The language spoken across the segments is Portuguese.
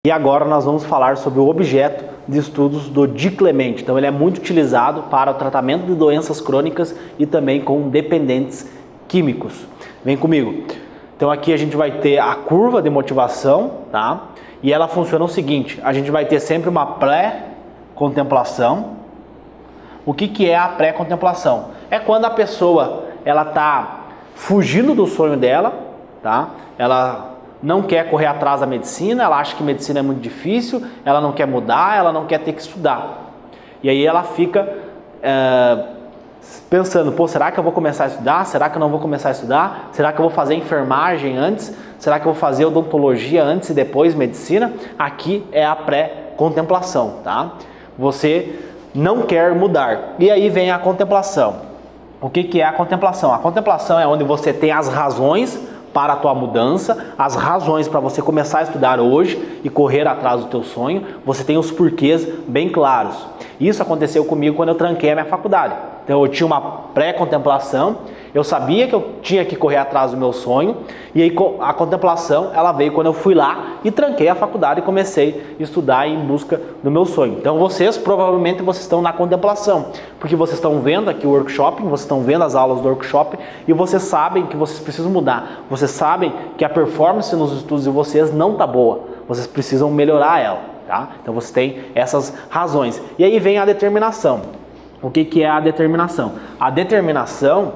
E agora nós vamos falar sobre o objeto de estudos do diclemente. Então ele é muito utilizado para o tratamento de doenças crônicas e também com dependentes químicos. Vem comigo. Então aqui a gente vai ter a curva de motivação, tá? E ela funciona o seguinte, a gente vai ter sempre uma pré-contemplação. O que é a pré-contemplação? É quando a pessoa ela está fugindo do sonho dela, tá? Ela não quer correr atrás da medicina, ela acha que medicina é muito difícil, ela não quer mudar, ela não quer ter que estudar. E aí ela fica pensando, pô, será que eu vou começar a estudar? Será que eu não vou começar a estudar? Será que eu vou fazer enfermagem antes? Será que eu vou fazer odontologia antes e depois medicina? Aqui é a pré-contemplação, tá? Você não quer mudar. E aí vem a contemplação. O que é a contemplação? A contemplação é onde você tem as razões para a tua mudança, as razões para você começar a estudar hoje e correr atrás do teu sonho, você tem os porquês bem claros. Isso aconteceu comigo quando eu tranquei a minha faculdade. Então eu tinha uma pré-contemplação, eu sabia que eu tinha que correr atrás do meu sonho, e aí a contemplação ela veio quando eu fui lá e tranquei a faculdade e comecei a estudar em busca do meu sonho. Então provavelmente vocês estão na contemplação, porque vocês estão vendo aqui o workshop, vocês estão vendo as aulas do workshop e vocês sabem que vocês precisam mudar, vocês sabem que a performance nos estudos de vocês não está boa, vocês precisam melhorar ela, tá? Então vocês têm essas razões. E aí vem a determinação. O que é a determinação? A determinação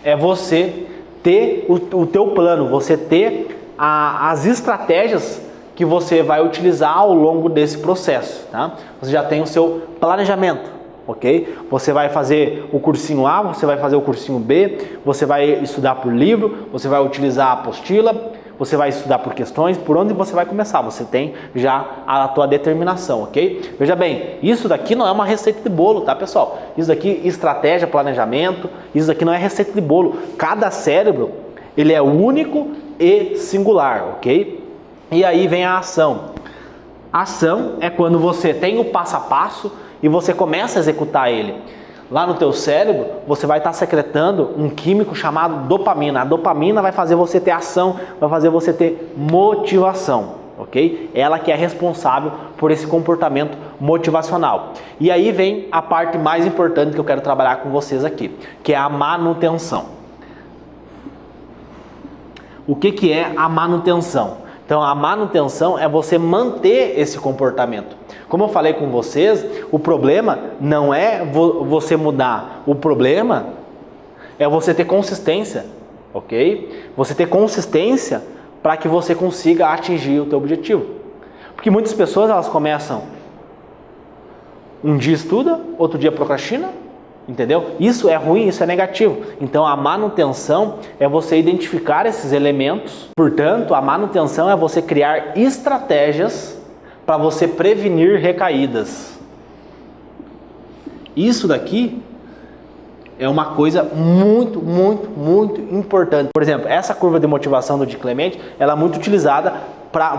é você ter o teu plano, você ter as estratégias que você vai utilizar ao longo desse processo, tá? Você já tem o seu planejamento, ok? Você vai fazer o cursinho A, você vai fazer o cursinho B, você vai estudar por livro, você vai utilizar a apostila, você vai estudar por questões, por onde você vai começar, você tem já a tua determinação, ok? Veja bem, isso daqui não é uma receita de bolo, tá, pessoal? Isso daqui, estratégia, planejamento, isso daqui não é receita de bolo. Cada cérebro, ele é único e singular, ok? E aí vem a ação. A ação é quando você tem o passo a passo e você começa a executar ele. Lá no teu cérebro, você vai estar secretando um químico chamado dopamina. A dopamina vai fazer você ter ação, vai fazer você ter motivação, ok? Ela que é responsável por esse comportamento motivacional. E aí vem a parte mais importante que eu quero trabalhar com vocês aqui, que é a manutenção. O que é a manutenção? Então, a manutenção é você manter esse comportamento. Como eu falei com vocês, o problema não é você mudar. O problema é você ter consistência, ok? Você ter consistência para que você consiga atingir o teu objetivo. Porque muitas pessoas, elas começam, um dia estuda, outro dia procrastina, entendeu? Isso é ruim, isso é negativo. Então a manutenção é você identificar esses elementos. Portanto, a manutenção é você criar estratégias para você prevenir recaídas. Isso daqui é uma coisa muito, muito, muito importante. Por exemplo, essa curva de motivação do diclemente, ela é muito utilizada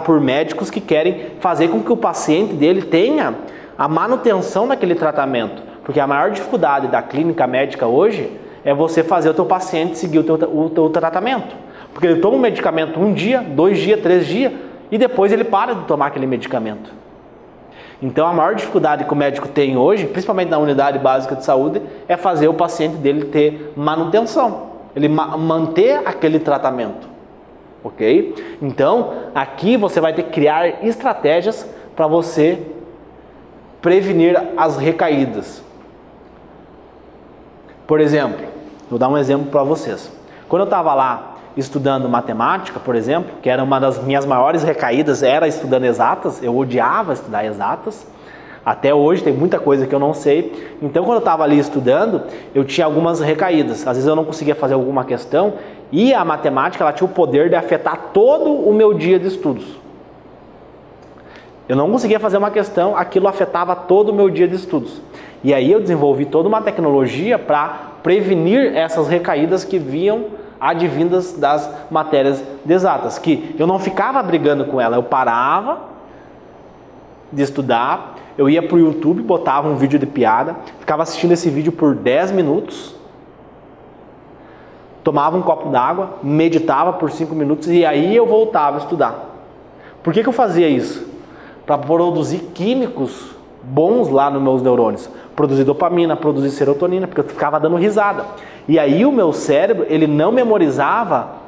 por médicos que querem fazer com que o paciente dele tenha a manutenção daquele tratamento. Porque a maior dificuldade da clínica médica hoje é você fazer o teu paciente seguir o teu tratamento. Porque ele toma um medicamento um dia, 2 dias, 3 dias e depois ele para de tomar aquele medicamento. Então a maior dificuldade que o médico tem hoje, principalmente na unidade básica de saúde, é fazer o paciente dele ter manutenção. Ele manter aquele tratamento. Ok? Então aqui você vai ter que criar estratégias para você prevenir as recaídas. Por exemplo, vou dar um exemplo para vocês. Quando eu estava lá estudando matemática, por exemplo, que era uma das minhas maiores recaídas, era estudando exatas, eu odiava estudar exatas, até hoje tem muita coisa que eu não sei, então quando eu estava ali estudando, eu tinha algumas recaídas, às vezes eu não conseguia fazer alguma questão, e a matemática ela tinha o poder de afetar todo o meu dia de estudos. Eu não conseguia fazer uma questão, aquilo afetava todo o meu dia de estudos. E aí eu desenvolvi toda uma tecnologia para prevenir essas recaídas que vinham advindas das matérias de exatas. Que eu não ficava brigando com ela, eu parava de estudar, eu ia para o YouTube, botava um vídeo de piada, ficava assistindo esse vídeo por 10 minutos, tomava um copo d'água, meditava por 5 minutos e aí eu voltava a estudar. Por que eu fazia isso? Para produzir químicos bons lá nos meus neurônios. Produzir dopamina, produzir serotonina, porque eu ficava dando risada. E aí o meu cérebro, ele não memorizava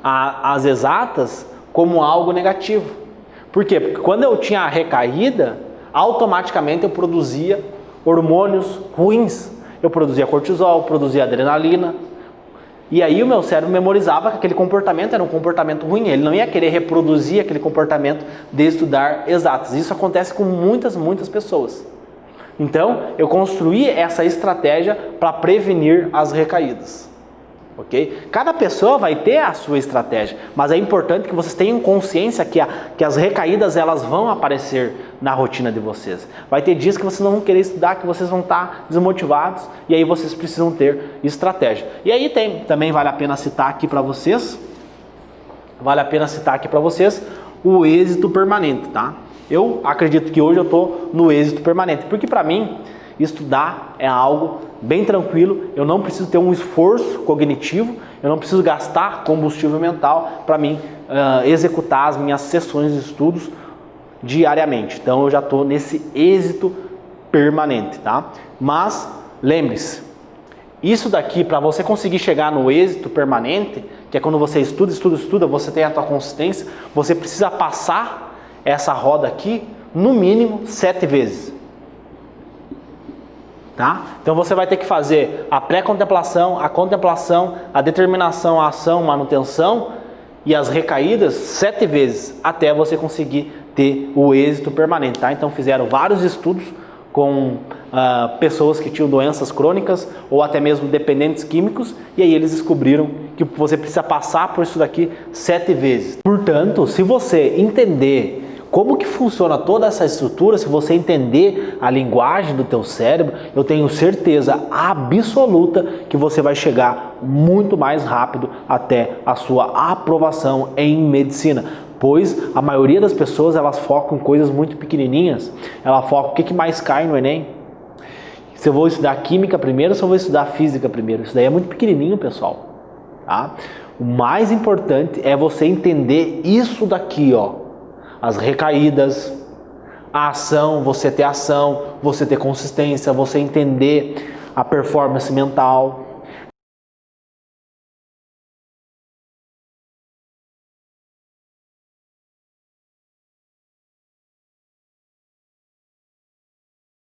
as exatas como algo negativo. Por quê? Porque quando eu tinha a recaída, automaticamente eu produzia hormônios ruins. Eu produzia cortisol, produzia adrenalina. E aí o meu cérebro memorizava que aquele comportamento era um comportamento ruim. Ele não ia querer reproduzir aquele comportamento de estudar exatas. Isso acontece com muitas pessoas. Então, eu construí essa estratégia para prevenir as recaídas. Ok? Cada pessoa vai ter a sua estratégia, mas é importante que vocês tenham consciência que as recaídas elas vão aparecer na rotina de vocês. Vai ter dias que vocês não vão querer estudar, que vocês vão estar desmotivados e aí vocês precisam ter estratégia. E aí também vale a pena citar aqui para vocês, o êxito permanente, tá? Eu acredito que hoje eu estou no êxito permanente, porque para mim estudar é algo bem tranquilo, eu não preciso ter um esforço cognitivo, eu não preciso gastar combustível mental para mim executar as minhas sessões de estudos diariamente. Então eu já estou nesse êxito permanente, tá? Mas lembre-se, isso daqui, para você conseguir chegar no êxito permanente, que é quando você estuda, você tem a tua consistência, você precisa passar essa roda aqui no mínimo 7 vezes. Tá? Então você vai ter que fazer a pré-contemplação, a contemplação, a determinação, a ação, manutenção e as recaídas 7 vezes até você conseguir ter o êxito permanente. Tá? Então fizeram vários estudos com pessoas que tinham doenças crônicas ou até mesmo dependentes químicos e aí eles descobriram que você precisa passar por isso daqui 7 vezes. Portanto, se você entender como que funciona toda essa estrutura, se você entender a linguagem do teu cérebro, eu tenho certeza absoluta que você vai chegar muito mais rápido até a sua aprovação em medicina. Pois a maioria das pessoas elas focam em coisas muito pequenininhas. Ela foca o que mais cai no Enem. Se eu vou estudar química primeiro, se eu vou estudar física primeiro. Isso daí é muito pequenininho, pessoal. Tá? O mais importante é você entender isso daqui, ó. As recaídas, a ação, você ter consistência, você entender a performance mental.